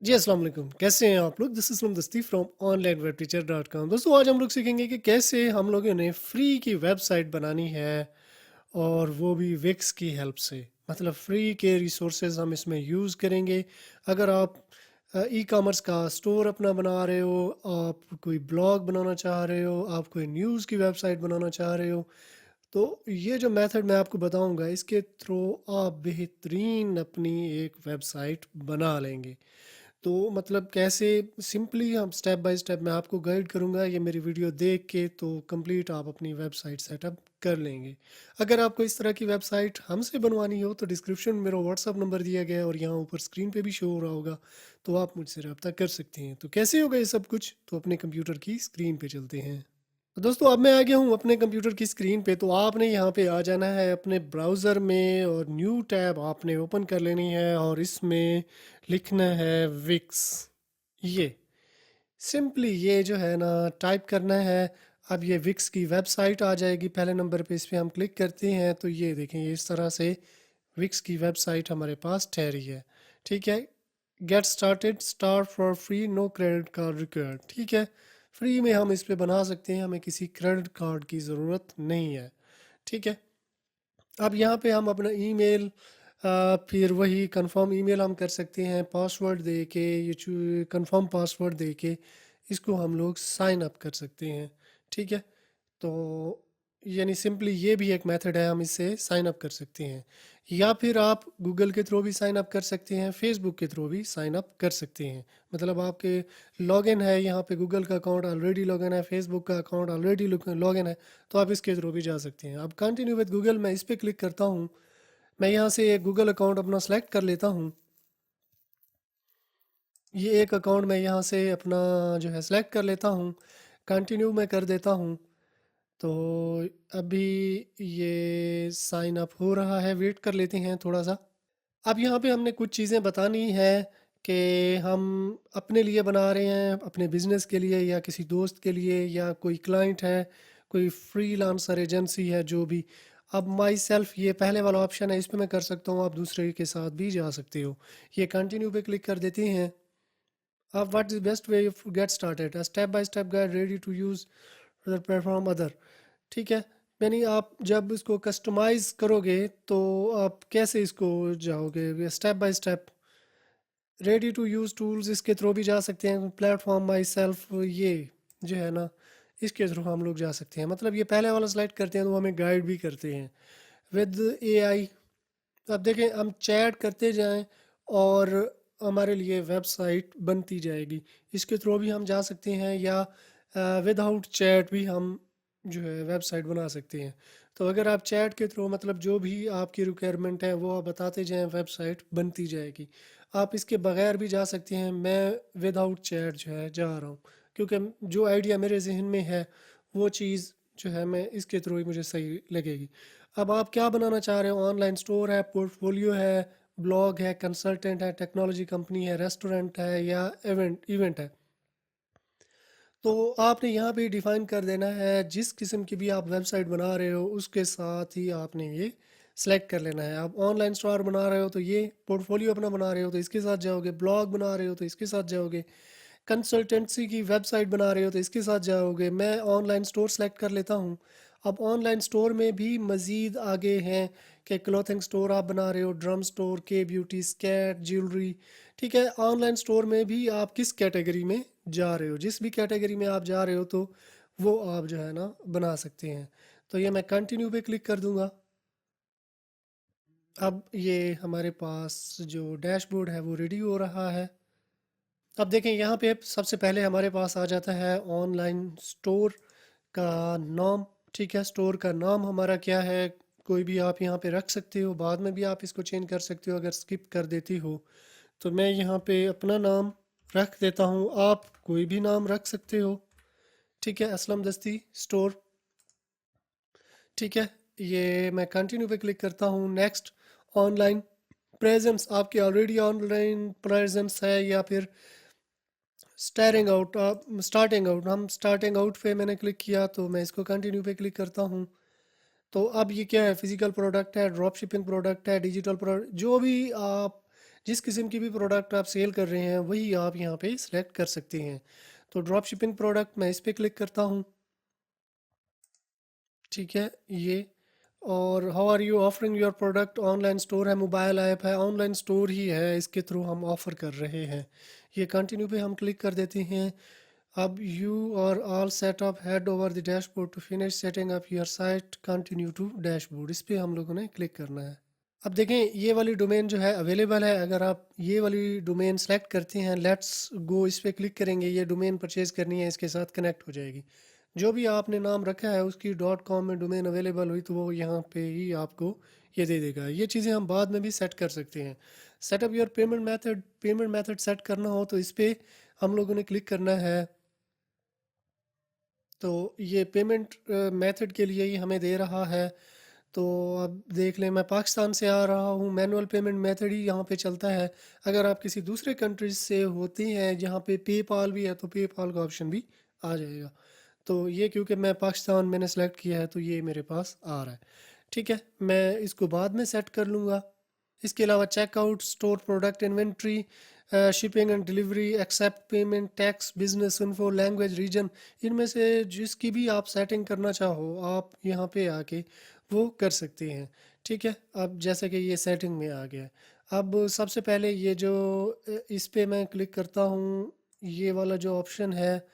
जी, अस्सलाम वालेकुम। कैसे हैं आप लोग? दिस इज़ फ्रॉम दस्ती फ्रॉम onlinewebteacher.com। दोस्तों, आज हम लोग सीखेंगे कि कैसे हम लोगों ने फ्री की वेबसाइट बनानी है और वो भी विक्स की हेल्प से। मतलब फ्री के रिसोर्सेज़ हम इसमें यूज़ करेंगे। अगर आप ई-कॉमर्स का स्टोर अपना बना रहे हो, आप कोई ब्लॉग बनाना चाह रहे हो, आप कोई न्यूज़ की वेबसाइट बनाना चाह रहे हो, तो ये जो मेथड मैं आपको बताऊँगा, इसके थ्रू आप बेहतरीन अपनी एक वेबसाइट बना लेंगे। तो मतलब कैसे सिंपली हम स्टेप बाय स्टेप मैं आपको गाइड करूँगा, ये मेरी वीडियो देख के तो कंप्लीट आप अपनी वेबसाइट सेटअप कर लेंगे। अगर आपको इस तरह की वेबसाइट हमसे बनवानी हो तो डिस्क्रिप्शन में मेरा व्हाट्सअप नंबर दिया गया है और यहाँ ऊपर स्क्रीन पे भी शो हो रहा होगा, तो आप मुझसे रब्ता कर सकते हैं। तो कैसे होगा ये सब कुछ? तो अपने कंप्यूटर की स्क्रीन पे चलते हैं। तो दोस्तों, अब मैं आ गया हूँ अपने कंप्यूटर की स्क्रीन पे। तो आपने यहाँ पे आ जाना है अपने ब्राउज़र में और न्यू टैब आपने ओपन कर लेनी है और इसमें लिखना है विक्स। ये सिंपली ये जो है ना टाइप करना है। अब ये विक्स की वेबसाइट आ जाएगी पहले नंबर पे। इस पे हम क्लिक करते हैं तो ये देखें, ये इस तरह से विक्स की वेबसाइट हमारे पास ठहरी है। ठीक है। Get started, start for free, no credit card required. ठीक है, फ्री में हम इस पे बना सकते हैं, हमें किसी क्रेडिट कार्ड की ज़रूरत नहीं है। ठीक है। अब यहाँ पे हम अपना ईमेल, फिर वही कंफर्म ईमेल हम कर सकते हैं, पासवर्ड दे के, ये कंफर्म पासवर्ड दे के इसको हम लोग साइन अप कर सकते हैं। ठीक है। तो यानी सिंपली ये भी एक मेथड है, हम इससे साइन अप कर सकते हैं। या फिर आप गूगल के थ्रू भी साइन अप कर सकते हैं, फेसबुक के थ्रू भी साइन अप कर सकते हैं। मतलब आपके लॉगिन है यहाँ पे, गूगल का अकाउंट ऑलरेडी लॉगिन है, फेसबुक का अकाउंट ऑलरेडी लॉगिन है, तो आप इसके थ्रू भी जा सकते हैं। अब कंटिन्यू विद गूगल, मैं इस पर क्लिक करता हूँ। मैं यहाँ से एक गूगल अकाउंट अपना सेलेक्ट कर लेता हूँ। ये एक अकाउंट मैं यहाँ से अपना जो है सेलेक्ट कर लेता हूँ, कंटिन्यू मैं कर देता हूँ। तो अभी ये साइन अप हो रहा है, वेट कर लेते हैं थोड़ा सा। अब यहाँ पे हमने कुछ चीज़ें बतानी है कि हम अपने लिए बना रहे हैं, अपने बिजनेस के लिए या किसी दोस्त के लिए या कोई क्लाइंट है, कोई फ्रीलांसर एजेंसी है, जो भी। अब माई सेल्फ ये पहले वाला ऑप्शन है, इस पे मैं कर सकता हूँ, आप दूसरे के साथ भी जा सकते हो। ये कंटिन्यू पे क्लिक कर देते हैं। अब what is best way get started, step by step guide ready to use platform other. ठीक है। यानी आप जब इसको कस्टमाइज करोगे तो आप कैसे इसको जाओगे step by step. Ready to use tools, इसके थ्रू भी जा सकते हैं। प्लेटफॉर्म माई सेल्फ, ये जो है ना, इसके थ्रू हम लोग जा सकते हैं। मतलब ये पहले वाला स्लाइड करते हैं तो हमें गाइड भी करते हैं विद एआई। अब देखें, हम चैट करते जाएं और हमारे लिए वेबसाइट बनती जाएगी। इसके थ्रू भी हम जा सकते हैं, या विदाउट चैट भी हम जो है वेबसाइट बना सकते हैं। तो अगर आप चैट के थ्रू, मतलब जो भी आपकी रिक्वायरमेंट है वो आप बताते जाएं, वेबसाइट बनती जाएगी। आप इसके बगैर भी जा सकते हैं। मैं विदाउट चैट जो है जा रहा हूँ, क्योंकि जो आइडिया मेरे जहन में है वो चीज़ जो है मैं इसके थ्रू ही मुझे सही लगेगी। अब आप क्या बनाना चाह रहे हो? ऑनलाइन स्टोर है, पोर्टफोलियो है, ब्लॉग है, कंसल्टेंट है, टेक्नोलॉजी कंपनी है, रेस्टोरेंट है, या इवेंट इवेंट है। तो आपने यहाँ पे डिफाइन कर देना है, जिस किस्म की भी आप वेबसाइट बना रहे हो उसके साथ ही आपने ये सेलेक्ट कर लेना है। आप ऑनलाइन स्टोर बना रहे हो तो ये, पोर्टफोलियो अपना बना रहे हो तो इसके साथ जाओगे, ब्लॉग बना रहे हो तो इसके साथ जाओगे, कंसल्टेंसी की वेबसाइट बना रहे हो तो इसके साथ जाओगे। मैं ऑनलाइन स्टोर सेलेक्ट कर लेता हूँ। अब ऑनलाइन स्टोर में भी मज़ीद आगे हैं कि क्लॉथिंग स्टोर आप बना रहे हो, ड्रम स्टोर, के ब्यूटी, स्कैट, ज्वेलरी। ठीक है। ऑनलाइन स्टोर में भी आप किस कैटेगरी में जा रहे हो, जिस भी कैटेगरी में आप जा रहे हो तो वो आप जो है ना बना सकते हैं। तो ये मैं कंटिन्यू पे क्लिक कर दूंगा। अब ये हमारे पास जो डैशबोर्ड है वो रेडी हो रहा है। अब देखें, यहाँ पे सबसे पहले हमारे पास आ जाता है ऑनलाइन स्टोर का नाम। ठीक है। स्टोर का नाम हमारा क्या है, कोई भी आप यहाँ पे रख सकते हो, बाद में भी आप इसको चेंज कर सकते हो अगर स्किप कर देती हो। तो मैं यहाँ पे अपना नाम रख देता हूँ, आप कोई भी नाम रख सकते हो। ठीक है। असलम दस्ती स्टोर। ठीक है। ये मैं कंटिन्यू पे क्लिक करता हूँ। नेक्स्ट, ऑनलाइन प्रेजेंस, आपकी ऑलरेडी ऑनलाइन प्रेजेंस है या फिर स्टार्टिंग आउट। हम स्टार्टिंग आउट पे मैंने क्लिक किया तो मैं इसको कंटिन्यू पे क्लिक करता हूँ। तो अब ये क्या है, फिजिकल प्रोडक्ट है, ड्रॉप शिपिंग प्रोडक्ट है, डिजिटल प्रोडक्ट, जो भी आप जिस किस्म की भी प्रोडक्ट आप सेल कर रहे हैं वही आप यहाँ पे सिलेक्ट कर सकते हैं। तो ड्रॉप शिपिंग प्रोडक्ट मैं इस पर क्लिक करता हूँ। ठीक है ये। और how are you offering your product, online store है, मोबाइल ऐप है, ऑनलाइन स्टोर ही है, इसके थ्रू हम ऑफ़र कर रहे हैं। ये कंटिन्यू पे हम क्लिक कर देते हैं। अब you are all set up, head over the dashboard to finish setting up your site, continue to dashboard, इस पे हम लोगों ने क्लिक करना है। अब देखें ये वाली डोमेन जो है अवेलेबल है। अगर आप ये वाली डोमेन सेलेक्ट करते हैं, लेट्स गो, इस पर क्लिक करेंगे, ये डोमेन परचेज़ करनी है, इसके साथ कनेक्ट हो जाएगी। जो भी आपने नाम रखा है उसकी डॉट कॉम में डोमेन अवेलेबल हुई तो वो यहाँ पे ही आपको ये दे देगा। ये चीज़ें हम बाद में भी सेट कर सकते हैं। Setup your payment method set करना हो तो इस पर हम लोगों ने क्लिक करना है। तो ये पेमेंट मेथड के लिए ही हमें दे रहा है। तो अब देख लें, मैं पाकिस्तान से आ रहा हूँ, मैनुअल पेमेंट मेथड ही यहाँ पे चलता है। अगर आप किसी दूसरे कंट्रीज से होते हैं जहाँ पे पेपाल भी है तो पेपाल का ऑप्शन भी आ जाएगा। तो ये क्योंकि मैं पाकिस्तान मैंने सेलेक्ट किया है तो ये मेरे पास आ रहा है। ठीक है, मैं इसको बाद में सेट कर लूँगा। इसके अलावा checkout, store product inventory, shipping and delivery, accept payment, tax, business info, language, region, इनमें से जिसकी भी आप सेटिंग करना चाहो आप यहाँ पे आके वो कर सकते हैं। ठीक है, अब जैसे कि ये सेटिंग में आ गया है। अब सबसे पहले ये जो इस पे मैं क्लिक करता हूँ, ये वाला जो ऑप्शन है,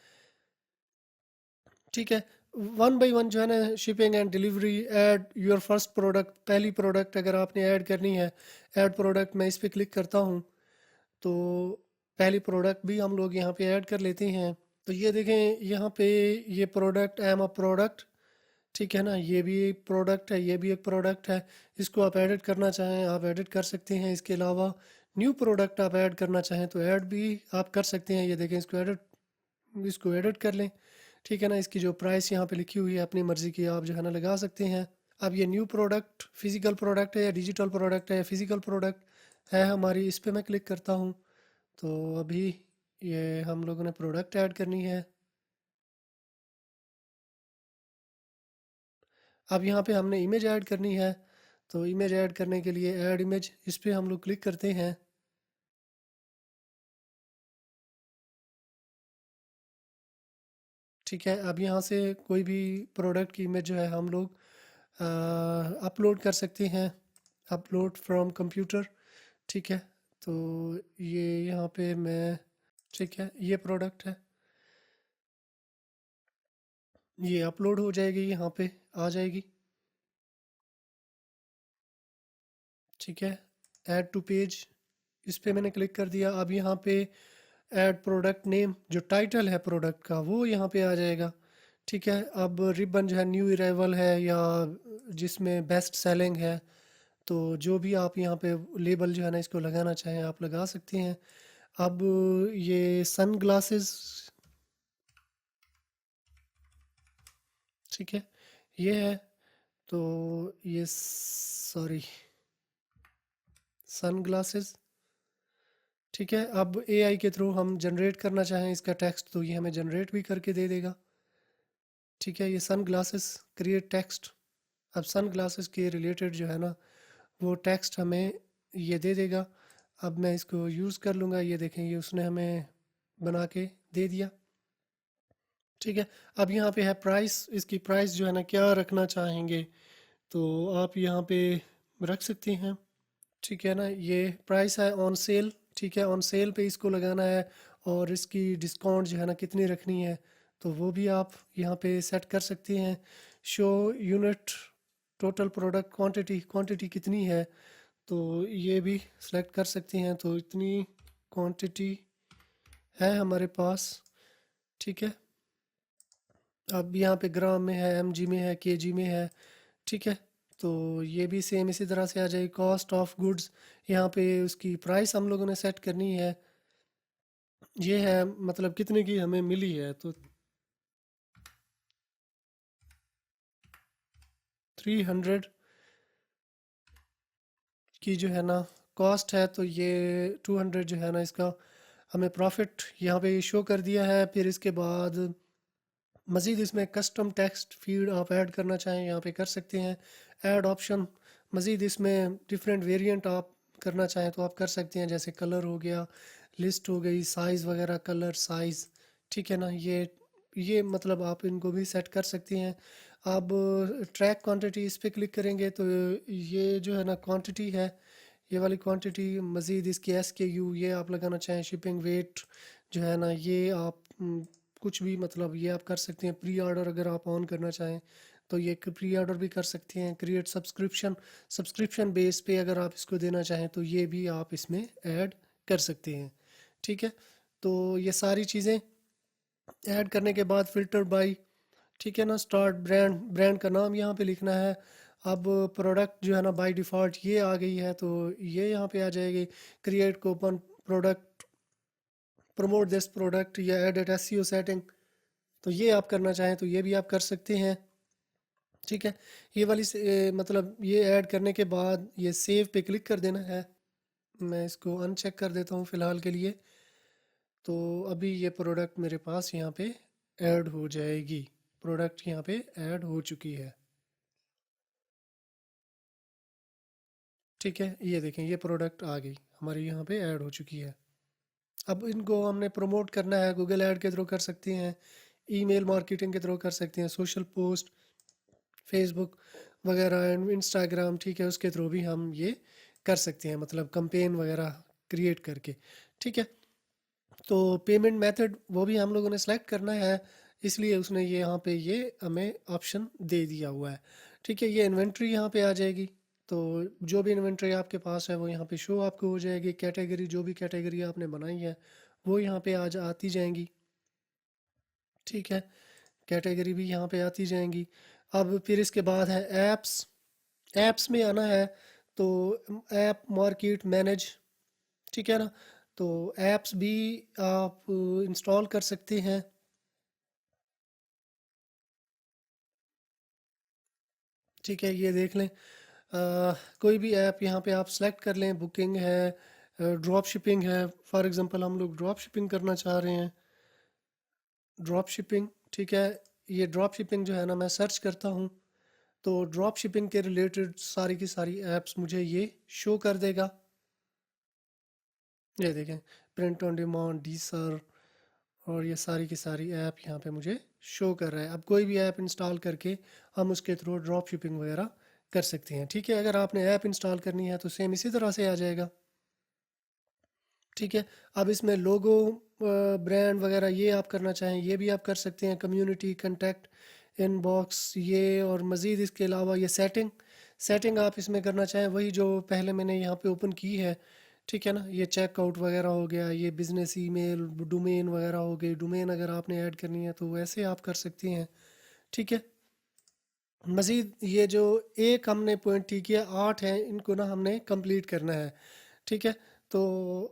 ठीक है, वन बाय वन जो है ना, shipping and delivery, add your first product, पहली प्रोडक्ट अगर आपने ऐड करनी है, ऐड प्रोडक्ट, मैं इस पर क्लिक करता हूँ। तो पहली प्रोडक्ट भी हम लोग यहाँ पे ऐड कर लेते हैं। तो ये देखें यहाँ पे, ये product, I am a product, ठीक है ना, ये भी एक प्रोडक्ट है, ये भी एक प्रोडक्ट है। इसको आप एडिट करना चाहें आप एडिट कर सकते हैं। इसके अलावा न्यू प्रोडक्ट आप ऐड करना चाहें तो ऐड भी आप कर सकते हैं। ये देखें, इसको एडिट कर लें। ठीक है ना, इसकी जो प्राइस यहाँ पे लिखी हुई है अपनी मर्ज़ी की आप जो है ना लगा सकते हैं। अब ये न्यू प्रोडक्ट फिज़िकल प्रोडक्ट है या डिजिटल प्रोडक्ट है या फिज़िकल प्रोडक्ट है हमारी, इस पे मैं क्लिक करता हूँ। तो अभी ये हम लोगों ने प्रोडक्ट ऐड करनी है। अब यहाँ पे हमने इमेज ऐड करनी है। तो इमेज ऐड करने के लिए ऐड इमेज, इस पे हम लोग क्लिक करते हैं। ठीक है, अब यहाँ से कोई भी प्रोडक्ट की इमेज जो है हम लोग अपलोड कर सकते हैं, अपलोड फ्रॉम कंप्यूटर। ठीक है, तो ये यहाँ पे मैं, ठीक है, ये प्रोडक्ट है, ये अपलोड हो जाएगी, यहाँ पे आ जाएगी। ठीक है, ऐड टू पेज, इस पे मैंने क्लिक कर दिया। अब यहाँ पे ऐड प्रोडक्ट नेम, जो टाइटल है प्रोडक्ट का वो यहाँ पे आ जाएगा। ठीक है, अब रिबन जो है न्यू अराइवल है या जिसमें बेस्ट सेलिंग है, तो जो भी आप यहाँ पे लेबल जो है ना इसको लगाना चाहें आप लगा सकते हैं। अब ये सन ग्लासेस, ठीक है, ये है। तो ये सॉरी, सन ग्लासेस, ठीक है। अब एआई के थ्रू हम जनरेट करना चाहें इसका टेक्स्ट तो ये हमें जनरेट भी करके दे देगा। ठीक है, ये सन ग्लासेस क्रिएट टेक्स्ट। अब सन ग्लासेस के रिलेटेड जो है ना वो टेक्स्ट हमें ये दे देगा। अब मैं इसको यूज़ कर लूँगा, ये देखें ये उसने हमें बना के दे दिया। ठीक है, अब यहाँ पे है प्राइस, इसकी प्राइस जो है ना क्या रखना चाहेंगे तो आप यहाँ पे रख सकते हैं। ठीक है ना, ये प्राइस है ऑन सेल, ठीक है, ऑन सेल पे इसको लगाना है। और इसकी डिस्काउंट जो है ना कितनी रखनी है तो वो भी आप यहाँ पे सेट कर सकते हैं। Show unit total product quantity, quantity कितनी है तो ये भी सेलेक्ट कर सकते हैं। तो इतनी क्वांटिटी है हमारे पास। ठीक है, अब यहाँ पे ग्राम में है, एमजी में है, केजी में है। ठीक है, तो ये भी सेम इसी तरह से आ जाएगी। कॉस्ट ऑफ गुड्स, यहाँ पे उसकी प्राइस हम लोगों ने सेट करनी है। ये है मतलब कितने की हमें मिली है तो 300 की जो है ना कॉस्ट है। तो ये 200 जो है ना इसका हमें प्रॉफिट यहाँ पे शो कर दिया है। फिर इसके बाद मज़ीद इसमें कस्टम टेक्स्ट फीड आप ऐड करना चाहें यहाँ पे कर सकते हैं। ऐड ऑप्शन, मज़ीद इसमें डिफरेंट वेरिएंट आप करना चाहें तो आप कर सकते हैं, जैसे कलर हो गया, लिस्ट हो गई, साइज़ वगैरह, कलर साइज़, ठीक है ना। ये मतलब आप इनको भी सेट कर सकते हैं। अब ट्रैक क्वांटिटी इस पे क्लिक करेंगे तो ये जो है ना क्वांटिटी है, ये वाली क्वांटिटी, मज़ीद इसकी SKU ये आप लगाना चाहें, शिपिंग वेट जो है ना ये आप कुछ भी मतलब ये आप कर सकते हैं। प्री ऑर्डर अगर आप ऑन करना चाहें तो ये प्री ऑर्डर भी कर सकते हैं। क्रिएट सब्सक्रिप्शन, सब्सक्रिप्शन बेस पे अगर आप इसको देना चाहें तो ये भी आप इसमें ऐड कर सकते हैं, ठीक है। तो ये सारी चीज़ें ऐड करने के बाद फ़िल्टर बाय, ठीक है ना, स्टार्ट ब्रांड, ब्रांड का नाम यहाँ पे लिखना है। अब प्रोडक्ट जो है ना बाय डिफ़ॉल्ट ये आ गई है तो ये यहाँ पे आ जाएगी। Create coupon, product, promote this product या एडिट SEO सेटिंग, तो ये आप करना चाहें तो ये भी आप कर सकते हैं, ठीक है। ये वाली मतलब ये ऐड करने के बाद ये सेव पे क्लिक कर देना है। मैं इसको अनचेक कर देता हूँ फ़िलहाल के लिए। तो अभी ये प्रोडक्ट मेरे पास यहाँ पे ऐड हो जाएगी, प्रोडक्ट यहाँ पे ऐड हो चुकी है, ठीक है। ये देखें ये प्रोडक्ट आ गई हमारी यहाँ पे ऐड हो चुकी है। अब इनको हमने प्रमोट करना है, गूगल ऐड के थ्रू कर सकते हैं, ईमेल मार्केटिंग के थ्रू कर सकते हैं, सोशल पोस्ट, फेसबुक वगैरह एंड इंस्टाग्राम, ठीक है, उसके थ्रू भी हम ये कर सकते हैं, मतलब कैंपेन वगैरह क्रिएट करके, ठीक है। तो पेमेंट मेथड वो भी हम लोगों ने सेलेक्ट करना है, इसलिए उसने ये यहाँ पे ये हमें ऑप्शन दे दिया हुआ है, ठीक है। ये इन्वेंट्री यहाँ पे आ जाएगी, तो जो भी इन्वेंट्री आपके पास है वो यहाँ पे शो आपको हो जाएगी। कैटेगरी, जो भी कैटेगरी आपने बनाई है वो यहाँ पे आज आती जाएंगी, ठीक है। कैटेगरी भी यहाँ पे आती जाएंगी। अब फिर इसके बाद है ऐप्स, ऐप्स में आना है तो ऐप मार्केट मैनेज, ठीक है ना। तो ऐप्स भी आप इंस्टॉल कर सकते हैं, ठीक है। ये देख लें, कोई भी ऐप यहाँ पे आप सेलेक्ट कर लें, बुकिंग है, ड्रॉप शिपिंग है। फॉर एग्जांपल हम लोग ड्रॉप शिपिंग करना चाह रहे हैं, ड्रॉप शिपिंग, ठीक है। ये ड्रॉप शिपिंग जो है ना मैं सर्च करता हूँ तो ड्रॉप शिपिंग के रिलेटेड सारी की सारी ऐप्स मुझे ये शो कर देगा। ये देखें, प्रिंट ऑन डिमांड, डीसर, और ये सारी की सारी ऐप यहाँ पे मुझे शो कर रहा है। अब कोई भी ऐप इंस्टॉल करके हम उसके थ्रू ड्रॉप शिपिंग वगैरह कर सकते हैं, ठीक है। अगर आपने ऐप इंस्टॉल करनी है तो सेम इसी तरह से आ जाएगा, ठीक है। अब इसमें लोगो, ब्रांड वगैरह ये आप करना चाहें ये भी आप कर सकते हैं। कम्युनिटी, कंटेक्ट, इनबॉक्स ये, और मज़ीद इसके अलावा ये सेटिंग, सेटिंग आप इसमें करना चाहें वही जो पहले मैंने यहाँ पे ओपन की है, ठीक है ना। ये चेकआउट वगैरह हो गया, ये बिजनेस ईमेल, डोमेन वगैरह हो गई, डोमेन अगर आपने ऐड करनी है तो वैसे आप कर सकते हैं, ठीक है। मज़ीद ये जो एक हमने पॉइंट ठीक किया, 8 हैं, इनको ना हमने कंप्लीट करना है, ठीक है। तो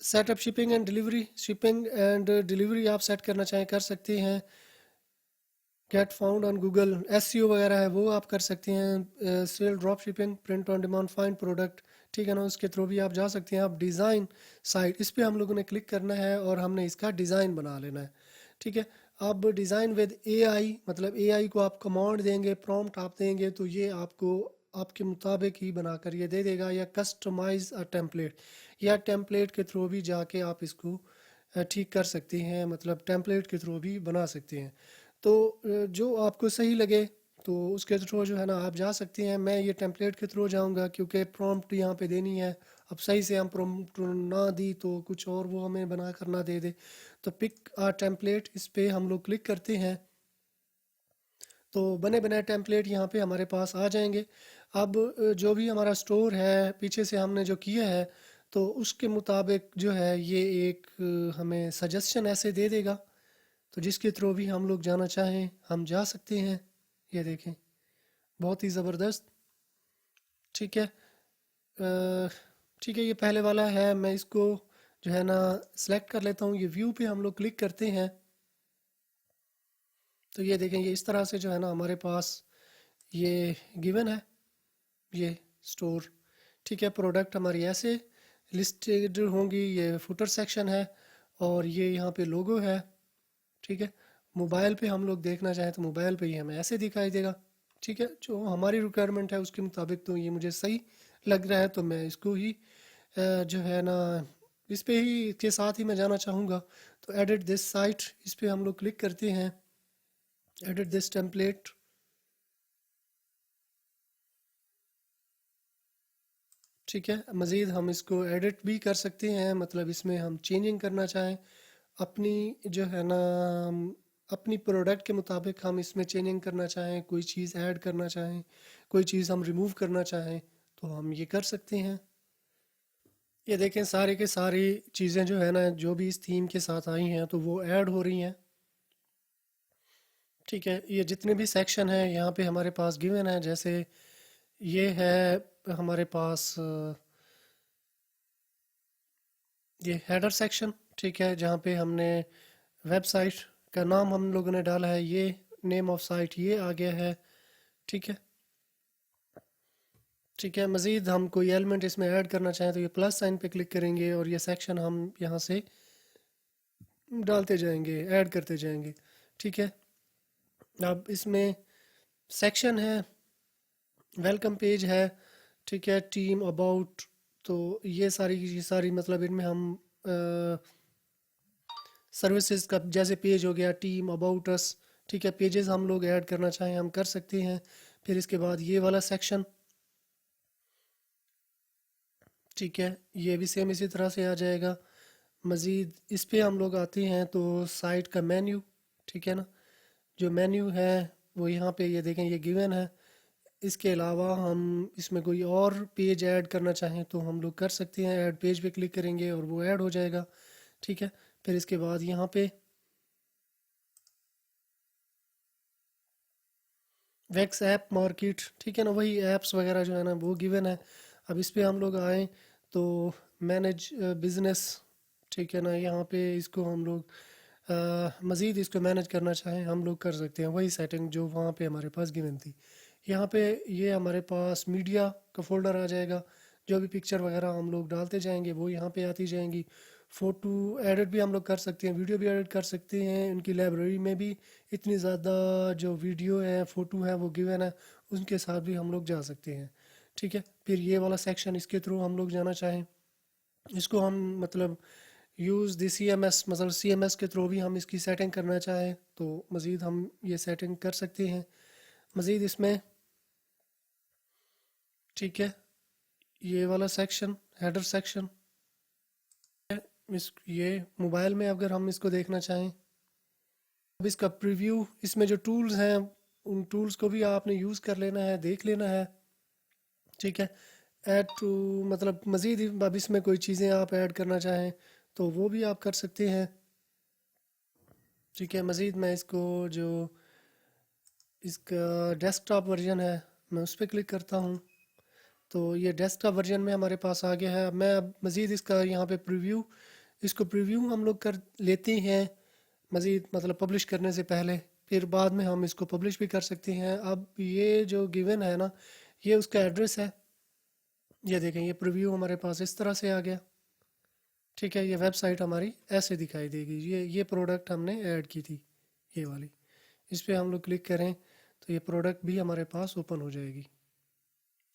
setup shipping and delivery, shipping and delivery आप सेट करना चाहें कर सकते हैं। Get found on Google, SEO वगैरह है वो आप कर सकते हैं। Sell, drop shipping, print on demand, find product, ठीक है ना, उसके थ्रू भी आप जा सकते हैं। आप डिज़ाइन साइट, इस पे हम लोगों ने क्लिक करना है और हमने इसका डिज़ाइन बना लेना है, ठीक है। अब डिज़ाइन विद AI, मतलब AI को आप कमांड देंगे, प्रॉम्प्ट आप देंगे तो ये आपको आपके मुताबिक ही बनाकर ये दे देगा, या कस्टमाइज अ टेम्पलेट, या टेम्पलेट के थ्रू भी जाके आप इसको ठीक कर सकते हैं, मतलब टेम्पलेट के थ्रू भी बना सकते हैं। तो जो आपको सही लगे तो उसके थ्रू जो है ना आप जा सकते हैं। मैं ये टेम्पलेट के थ्रू जाऊंगा क्योंकि प्रॉम्प्ट यहाँ पे देनी है। अब सही से हम प्रॉम्प्ट ना दी तो कुछ और वो हमें बना कर ना दे दे। तो पिक आ टेम्पलेट, इस पे हम लोग क्लिक करते हैं तो बने बनाए टेम्पलेट यहाँ पे हमारे पास आ जाएंगे। अब जो भी हमारा स्टोर है पीछे से हमने जो किया है तो उसके मुताबिक जो है ये एक हमें सजेशन ऐसे दे देगा, तो जिसके थ्रू भी हम लोग जाना चाहें हम जा सकते हैं। ये देखें, बहुत ही ज़बरदस्त, ठीक है। ठीक है, ये पहले वाला है, मैं इसको जो है ना सेलेक्ट कर लेता हूँ। ये व्यू पे हम लोग क्लिक करते हैं तो ये देखें, ये इस तरह से जो है ना हमारे पास ये गिवन है ये स्टोर, ठीक है। प्रोडक्ट हमारी ऐसे लिस्टेड होंगी, ये फुटर सेक्शन है और ये यहाँ पे लोगो है, ठीक है। मोबाइल पे हम लोग देखना चाहें तो मोबाइल पे ही हमें ऐसे दिखाई देगा, ठीक है। जो हमारी रिक्वायरमेंट है उसके मुताबिक तो ये मुझे सही लग रहा है, तो मैं इसको ही जो है ना इस पे ही के साथ ही मैं जाना चाहूँगा। तो एडिट दिस साइट, इस पे हम लोग क्लिक करते हैं, एडिट दिस टेम्पलेट। ठीक है, मज़ीद हम इसको एडिट भी कर सकते हैं, मतलब इसमें हम चेंजिंग करना चाहें अपनी जो है ना अपनी प्रोडक्ट के मुताबिक हम इसमें चेंजिंग करना चाहें, कोई चीज़ ऐड करना चाहें, कोई चीज़ हम रिमूव करना चाहें, तो हम ये कर सकते हैं। ये देखें सारे के सारी चीज़ें जो है ना जो भी इस थीम के साथ आई हैं तो वो ऐड हो रही हैं। ठीक है, ये जितने भी सेक्शन हैं यहाँ पे हमारे पास गिवन है, जैसे ये है हमारे पास ये हेडर सेक्शन। ठीक है, जहाँ पे हमने वेबसाइट का नाम हम लोगों ने डाला है, ये नेम ऑफ साइट ये आ गया है। ठीक है। ठीक है, मज़ीद हम कोई एलिमेंट इसमें ऐड करना चाहें तो ये प्लस साइन पे क्लिक करेंगे और ये सेक्शन हम यहाँ से डालते जाएंगे, ऐड करते जाएंगे। ठीक है, अब इसमें सेक्शन है, वेलकम पेज है, ठीक है, टीम अबाउट, तो ये सारी मतलब इनमें हम सर्विसेज का जैसे पेज हो गया, टीम अबाउट अस। ठीक है, पेजेस हम लोग ऐड करना चाहें हम कर सकते हैं। फिर इसके बाद ये वाला सेक्शन, ठीक है, ये भी सेम इसी तरह से आ जाएगा। मज़ीद इस पे हम लोग आते हैं तो साइट का मेन्यू, ठीक है ना, जो मेन्यू है वो यहाँ पे ये देखें ये गिवन है। इसके अलावा हम इसमें कोई और पेज ऐड करना चाहें तो हम लोग कर सकते हैं, ऐड पेज पे क्लिक करेंगे और वो ऐड हो जाएगा। ठीक है, फिर इसके बाद यहाँ पे वैक्स ऐप मार्केट, ठीक है ना, वही ऐप्स वगैरह जो है ना वो गिवन है। अब इस पे हम लोग आए तो मैनेज बिजनेस, ठीक है ना, यहाँ पे इसको हम लोग मज़ीद इसको मैनेज करना चाहें हम लोग कर सकते हैं, वही सेटिंग जो वहाँ पे हमारे पास गिवन थी। यहाँ पे ये हमारे पास मीडिया का फोल्डर आ जाएगा, जो भी पिक्चर वगैरह हम लोग डालते जाएंगे वो यहाँ पे आती जाएंगी। फ़ोटो एडिट भी हम लोग कर सकते हैं, वीडियो भी एडिट कर सकते हैं, उनकी लाइब्रेरी में भी इतनी ज़्यादा जो वीडियो है फ़ोटो है वो गिवन है, उनके साथ भी हम लोग जा सकते हैं। ठीक है, फिर ये वाला सेक्शन इसके थ्रू हम लोग जाना चाहें, इसको हम मतलब use the C M S, मतलब सी एम एस के थ्रू भी हम इसकी सेटिंग करना चाहें तो मज़ीद हम ये सेटिंग कर सकते हैं। मज़ीद इसमें, ठीक है, ये वाला सेक्शन हेडर सेक्शन, इस ये मोबाइल में अगर हम इसको देखना चाहें, अब इसका प्रीव्यू, इसमें जो टूल्स हैं उन टूल्स को भी आपने यूज़ कर लेना है, देख लेना है। ठीक है, ऐड टू, मतलब मज़ीद अब इसमें कोई चीज़ें आप ऐड करना चाहें तो वो भी आप कर सकते हैं। ठीक है, मज़ीद मैं इसको जो इसका डेस्कटॉप वर्जन है मैं उस पर क्लिक करता हूँ, तो ये डेस्कटॉप वर्जन में हमारे पास आ गया है। मैं अब मज़ीद इसका यहाँ पे प्रीव्यू, इसको प्रीव्यू हम लोग कर लेते हैं मज़ीद, मतलब पब्लिश करने से पहले, फिर बाद में हम इसको पब्लिश भी कर सकते हैं। अब ये जो गिवन है ना ये उसका एड्रेस है, ये देखें ये प्रीव्यू हमारे पास इस तरह से आ गया। ठीक है, ये वेबसाइट हमारी ऐसे दिखाई देगी, ये प्रोडक्ट हमने ऐड की थी ये वाली, इस पर हम लोग क्लिक करें तो ये प्रोडक्ट भी हमारे पास ओपन हो जाएगी।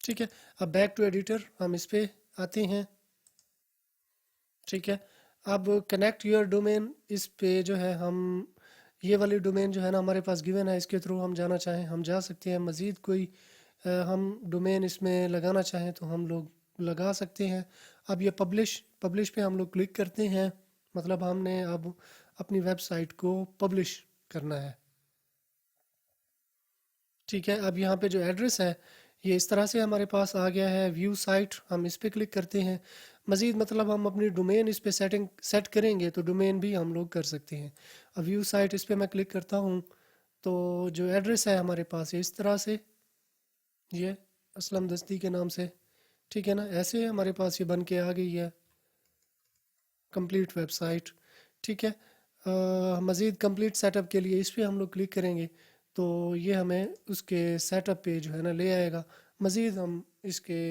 ठीक है, अब बैक टू एडिटर हम इस पे आते हैं। ठीक है, अब कनेक्ट योर डोमेन, इस पे जो है हम ये वाली डोमेन जो है ना हमारे पास गिवन है, इसके थ्रू हम जाना चाहें हम जा सकते हैं। मज़ीद कोई हम डोमेन इसमें लगाना चाहें तो हम लोग लगा सकते हैं। अब ये पब्लिश, पब्लिश पे हम लोग क्लिक करते हैं, मतलब हमने अब अपनी वेबसाइट को पब्लिश करना है। ठीक है, अब यहाँ पे जो एड्रेस है ये इस तरह से हमारे पास आ गया है, व्यू साइट हम इस पे क्लिक करते हैं। मज़ीद मतलब हम अपनी डोमेन इस पे सेटिंग सेट करेंगे तो डोमेन भी हम लोग कर सकते हैं। अब व्यू साइट इस पे मैं क्लिक करता हूँ तो जो एड्रेस है हमारे पास ये इस तरह से, ये असलम दस्ती के नाम से, ठीक है ना, ऐसे हमारे पास ये बन के आ गई है कंप्लीट वेबसाइट। ठीक है, मज़ीद कंप्लीट सेटअप के लिए इस पे हम लोग क्लिक करेंगे तो ये हमें उसके सेटअप पे जो है ना ले आएगा। मज़ीद हम इसके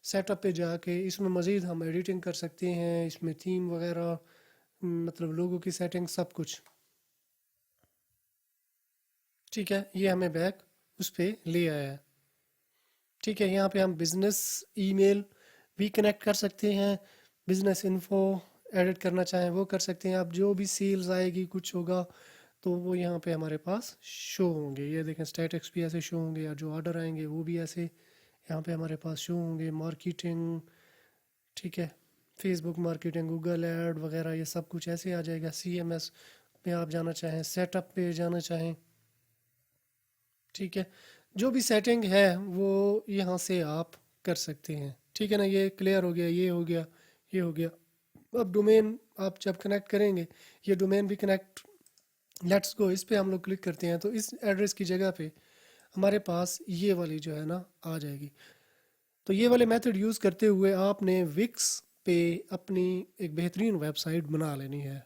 सेटअप पे जाके इसमें मज़ीद हम एडिटिंग कर सकते हैं, इसमें थीम वगैरह, मतलब लोगों की सेटिंग सब कुछ। ठीक है, ये हमें बैक उस पे ले आया है। ठीक है, यहाँ पे हम बिज़नेस ईमेल भी कनेक्ट कर सकते हैं, बिज़नेस इन्फो एडिट करना चाहें वो कर सकते हैं। आप जो भी सेल्स आएगी कुछ होगा तो वो यहाँ पे हमारे पास शो होंगे। ये देखें स्टैटिक्स भी ऐसे शो होंगे, या जो ऑर्डर आएंगे वो भी ऐसे यहाँ पे हमारे पास शो होंगे। मार्केटिंग, ठीक है, फेसबुक मार्केटिंग, गूगल ऐड वगैरह ये सब कुछ ऐसे आ जाएगा। CMS में आप जाना चाहें, सेटअप पे जाना चाहें, ठीक है, जो भी सेटिंग है वो यहाँ से आप कर सकते हैं। ठीक है ना, ये क्लियर हो गया, ये हो गया, ये हो गया। अब डोमेन आप जब कनेक्ट करेंगे, ये डोमेन भी कनेक्ट, लेट्स गो इस पे हम लोग क्लिक करते हैं तो इस एड्रेस की जगह पे हमारे पास ये वाली जो है ना आ जाएगी। तो ये वाले मेथड यूज़ करते हुए आपने विक्स पे अपनी एक बेहतरीन वेबसाइट बना लेनी है।